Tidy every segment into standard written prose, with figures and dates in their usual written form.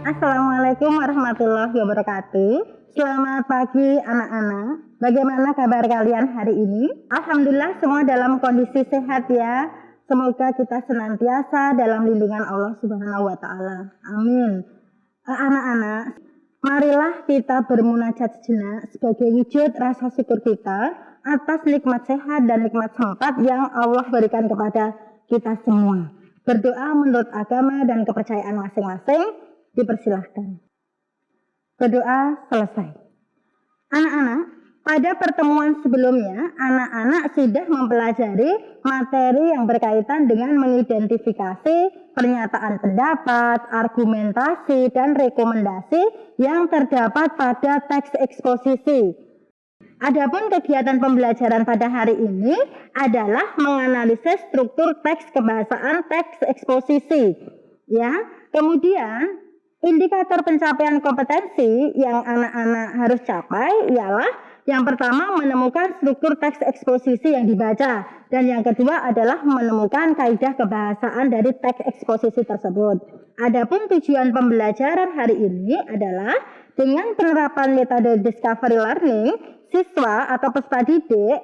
Assalamualaikum warahmatullahi wabarakatuh. Selamat pagi anak-anak. Bagaimana kabar kalian hari ini? Alhamdulillah semua dalam kondisi sehat ya. Semoga kita senantiasa dalam lindungan Allah Subhanahu wa taala. Amin. Anak-anak, marilah kita bermunajat sejenak sebagai wujud rasa syukur kita atas nikmat sehat dan nikmat sempat yang Allah berikan kepada kita semua. Berdoa menurut agama dan kepercayaan masing-masing. Dipersilahkan. Berdoa selesai. Anak-anak, pada pertemuan sebelumnya, anak-anak sudah mempelajari materi yang berkaitan dengan mengidentifikasi pernyataan pendapat, argumentasi, dan rekomendasi yang terdapat pada teks eksposisi. Adapun kegiatan pembelajaran pada hari ini adalah menganalisis struktur teks kebahasaan teks eksposisi. Ya, kemudian indikator pencapaian kompetensi yang anak-anak harus capai ialah yang pertama menemukan struktur teks eksposisi yang dibaca, dan yang kedua adalah menemukan kaidah kebahasaan dari teks eksposisi tersebut. Adapun tujuan pembelajaran hari ini adalah dengan penerapan metode discovery learning, siswa atau peserta didik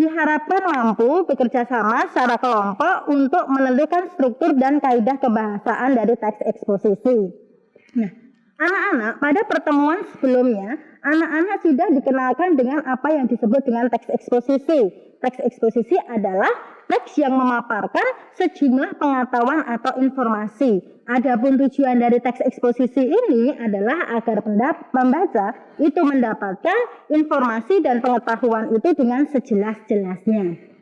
diharapkan mampu bekerja sama secara kelompok untuk menentukan struktur dan kaidah kebahasaan dari teks eksposisi. Nah, anak-anak pada pertemuan sebelumnya, anak-anak sudah dikenalkan dengan apa yang disebut dengan teks eksposisi. Teks eksposisi adalah teks yang memaparkan sejumlah pengetahuan atau informasi. Adapun tujuan dari teks eksposisi ini adalah agar pembaca itu mendapatkan informasi dan pengetahuan itu dengan sejelas-jelasnya.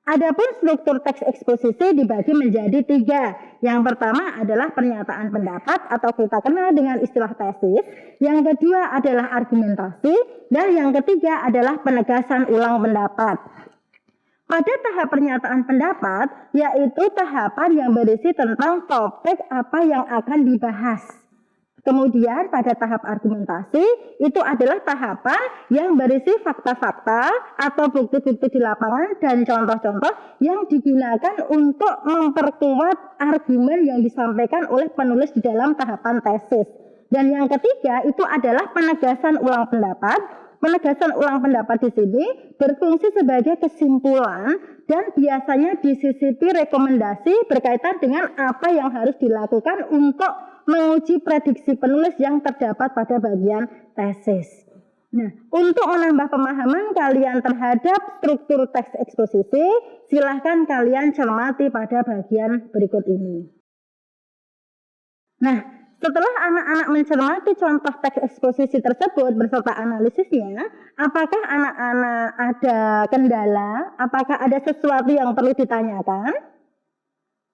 Adapun struktur teks eksposisi dibagi menjadi 3. Yang pertama adalah pernyataan pendapat atau kita kenal dengan istilah tesis. Yang kedua adalah argumentasi. Dan yang ketiga adalah penegasan ulang pendapat. Pada tahap pernyataan pendapat, yaitu tahapan yang berisi tentang topik apa yang akan dibahas. Kemudian pada tahap argumentasi itu adalah tahapan yang berisi fakta-fakta atau bukti-bukti di lapangan dan contoh-contoh yang digunakan untuk memperkuat argumen yang disampaikan oleh penulis di dalam tahapan tesis. Dan yang ketiga itu adalah penegasan ulang pendapat. Penegasan ulang pendapat di sini berfungsi sebagai kesimpulan dan biasanya disisipi rekomendasi berkaitan dengan apa yang harus dilakukan untuk menguji prediksi penulis yang terdapat pada bagian tesis. Nah, untuk menambah pemahaman kalian terhadap struktur teks eksposisi, silahkan kalian cermati pada bagian berikut ini. Nah, setelah anak-anak mencermati contoh teks eksposisi tersebut beserta analisisnya, apakah anak-anak ada kendala? Apakah ada sesuatu yang perlu ditanyakan?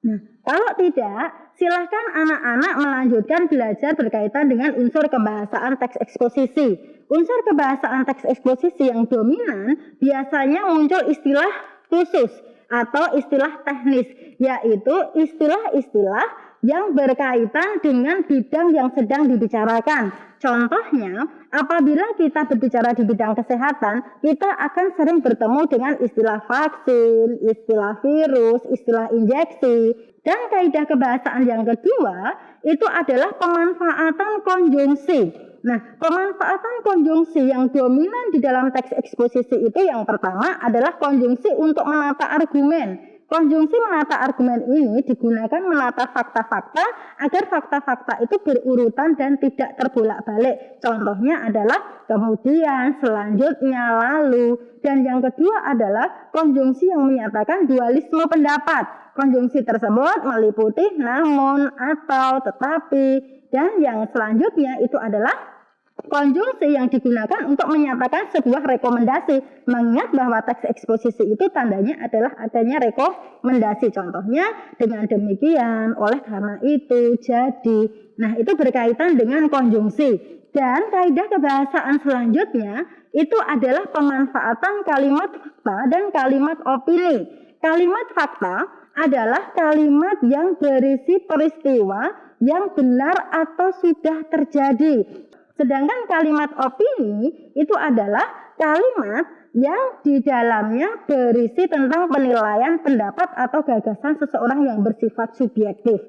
Nah, kalau tidak, silahkan anak-anak melanjutkan belajar berkaitan dengan unsur kebahasaan teks eksposisi. Unsur kebahasaan teks eksposisi yang dominan biasanya muncul istilah khusus atau istilah teknis, yaitu istilah-istilah yang berkaitan dengan bidang yang sedang dibicarakan. Contohnya, apabila kita berbicara di bidang kesehatan, kita akan sering bertemu dengan istilah vaksin, istilah virus, istilah injeksi. Dan kaidah kebahasaan yang kedua, itu adalah pemanfaatan konjungsi. Nah, pemanfaatan konjungsi yang dominan di dalam teks eksposisi itu yang pertama adalah konjungsi untuk menata argumen. Konjungsi menata argumen ini digunakan menata fakta-fakta agar fakta-fakta itu berurutan dan tidak terbolak-balik. Contohnya adalah kemudian, selanjutnya, lalu. Dan yang kedua adalah konjungsi yang menyatakan dualisme pendapat. Konjungsi tersebut meliputi namun, atau, tetapi. Dan yang selanjutnya itu adalah konjungsi yang digunakan untuk menyatakan sebuah rekomendasi. Mengingat bahwa teks eksposisi itu tandanya adalah adanya rekomendasi. Contohnya, dengan demikian, oleh karena itu, jadi. Nah, itu berkaitan dengan konjungsi. Dan kaidah kebahasaan selanjutnya itu adalah pemanfaatan kalimat fakta dan kalimat opini. Kalimat fakta adalah kalimat yang berisi peristiwa yang benar atau sudah terjadi. Sedangkan kalimat opini itu adalah kalimat yang di dalamnya berisi tentang penilaian pendapat atau gagasan seseorang yang bersifat subjektif.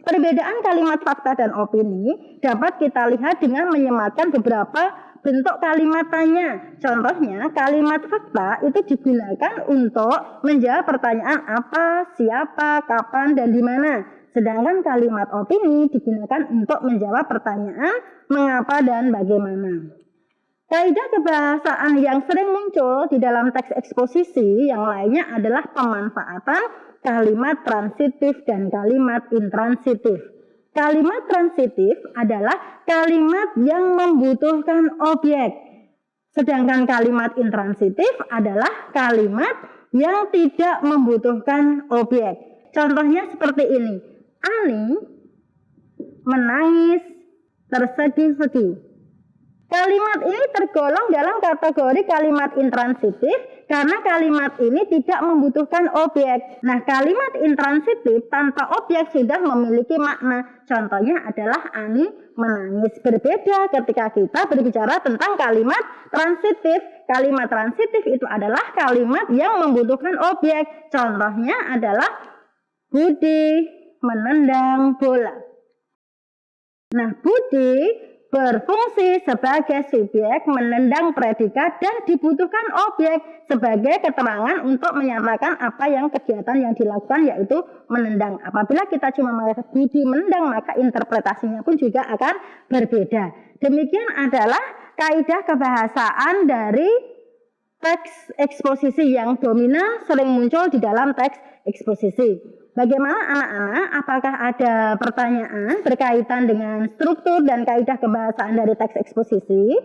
Perbedaan kalimat fakta dan opini dapat kita lihat dengan menyematkan beberapa bentuk kalimat tanya. Contohnya, kalimat fakta itu digunakan untuk menjawab pertanyaan apa, siapa, kapan, dan di mana. Sedangkan kalimat opini digunakan untuk menjawab pertanyaan mengapa dan bagaimana. Kaidah kebahasaan yang sering muncul di dalam teks eksposisi yang lainnya adalah pemanfaatan kalimat transitif dan kalimat intransitif. Kalimat transitif adalah kalimat yang membutuhkan objek. Sedangkan kalimat intransitif adalah kalimat yang tidak membutuhkan objek. Contohnya seperti ini. Ani menangis tersedih-sedih. Kalimat ini tergolong dalam kategori kalimat intransitif karena kalimat ini tidak membutuhkan objek. Nah, kalimat intransitif tanpa objek sudah memiliki makna. Contohnya adalah Ani menangis. Berbeda ketika kita berbicara tentang kalimat transitif. Kalimat transitif itu adalah kalimat yang membutuhkan objek. Contohnya adalah Budi menendang bola. Nah, Budi berfungsi sebagai subjek, menendang predikat, dan dibutuhkan objek sebagai keterangan untuk menyatakan apa yang kegiatan yang dilakukan, yaitu menendang. Apabila kita cuma mengatakan Budi menendang, maka interpretasinya pun juga akan berbeda. Demikian adalah kaidah kebahasaan dari teks eksposisi yang dominan sering muncul di dalam teks eksposisi. Bagaimana anak-anak? Apakah ada pertanyaan berkaitan dengan struktur dan kaidah kebahasaan dari teks eksposisi?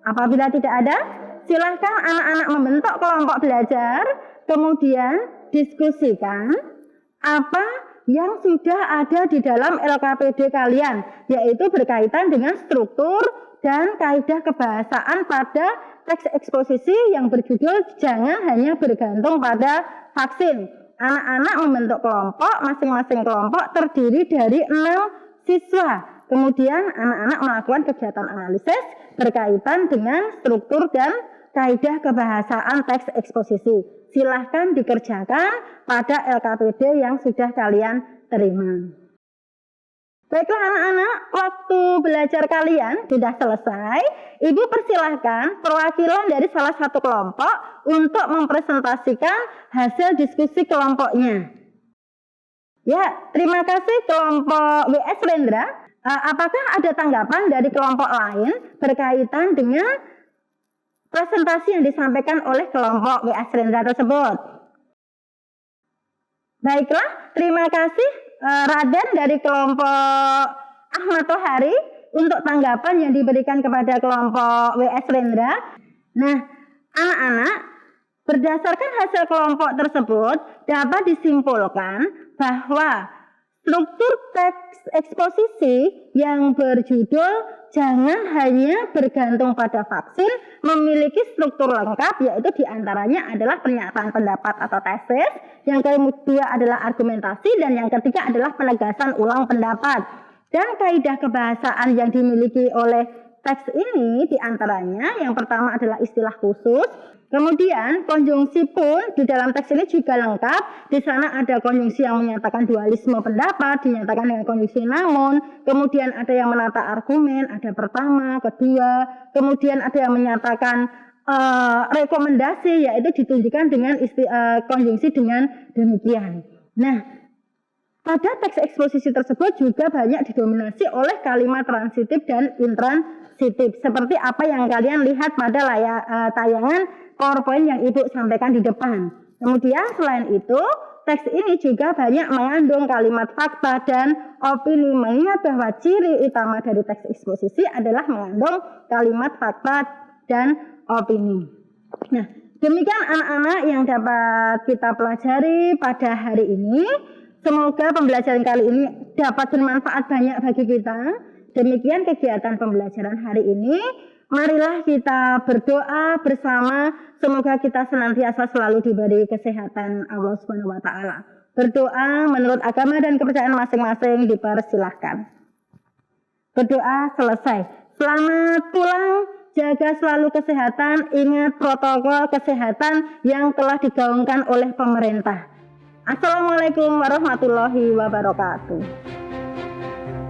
Apabila tidak ada, silahkan anak-anak membentuk kelompok belajar, kemudian diskusikan apa yang sudah ada di dalam LKPD kalian, yaitu berkaitan dengan struktur dan kaidah kebahasaan pada teks eksposisi yang berjudul Jangan Hanya Bergantung Pada Vaksin. Anak-anak membentuk kelompok, masing-masing kelompok terdiri dari 6 siswa. Kemudian anak-anak melakukan kegiatan analisis berkaitan dengan struktur dan kaidah kebahasaan teks eksposisi. Silahkan dikerjakan pada LKPD yang sudah kalian terima. Baiklah anak-anak, waktu belajar kalian sudah selesai. Ibu persilahkan perwakilan dari salah satu kelompok untuk mempresentasikan hasil diskusi kelompoknya. Ya, terima kasih kelompok WS Rendra. Apakah ada tanggapan dari kelompok lain berkaitan dengan presentasi yang disampaikan oleh kelompok WS Rendra tersebut? Baiklah, terima kasih Raden dari kelompok Ahmad Tohari untuk tanggapan yang diberikan kepada kelompok WS Rendra. Nah, anak-anak, berdasarkan hasil kelompok tersebut dapat disimpulkan bahwa struktur teks eksposisi yang berjudul Jangan Hanya Bergantung Pada Vaksin memiliki struktur lengkap, yaitu diantaranya adalah pernyataan pendapat atau tesis, yang kedua adalah argumentasi, dan yang ketiga adalah penegasan ulang pendapat. Dan kaidah kebahasaan yang dimiliki oleh teks ini diantaranya yang pertama adalah istilah khusus. Kemudian konjungsi pun di dalam teks ini juga lengkap. Di sana ada konjungsi yang menyatakan dualisme pendapat, dinyatakan dengan konjungsi namun. Kemudian ada yang menata argumen, ada pertama, kedua. Kemudian ada yang menyatakan rekomendasi, yaitu ditunjukkan dengan konjungsi dengan demikian. Nah, pada teks eksposisi tersebut juga banyak didominasi oleh kalimat transitif dan intransitif. Seperti apa yang kalian lihat pada tayangan PowerPoint yang Ibu sampaikan di depan. Kemudian selain itu, teks ini juga banyak mengandung kalimat fakta dan opini. Mengingat bahwa ciri utama dari teks eksposisi adalah mengandung kalimat fakta dan opini. Nah, demikian anak-anak yang dapat kita pelajari pada hari ini. Semoga pembelajaran kali ini dapat bermanfaat banyak bagi kita. Demikian kegiatan pembelajaran hari ini. Marilah kita berdoa bersama, semoga kita senantiasa selalu diberi kesehatan Allah Subhanahu wa taala. Berdoa menurut agama dan kepercayaan masing-masing dipersilahkan. Berdoa selesai. Selamat pulang, jaga selalu kesehatan, ingat protokol kesehatan yang telah digaungkan oleh pemerintah. Assalamualaikum warahmatullahi wabarakatuh.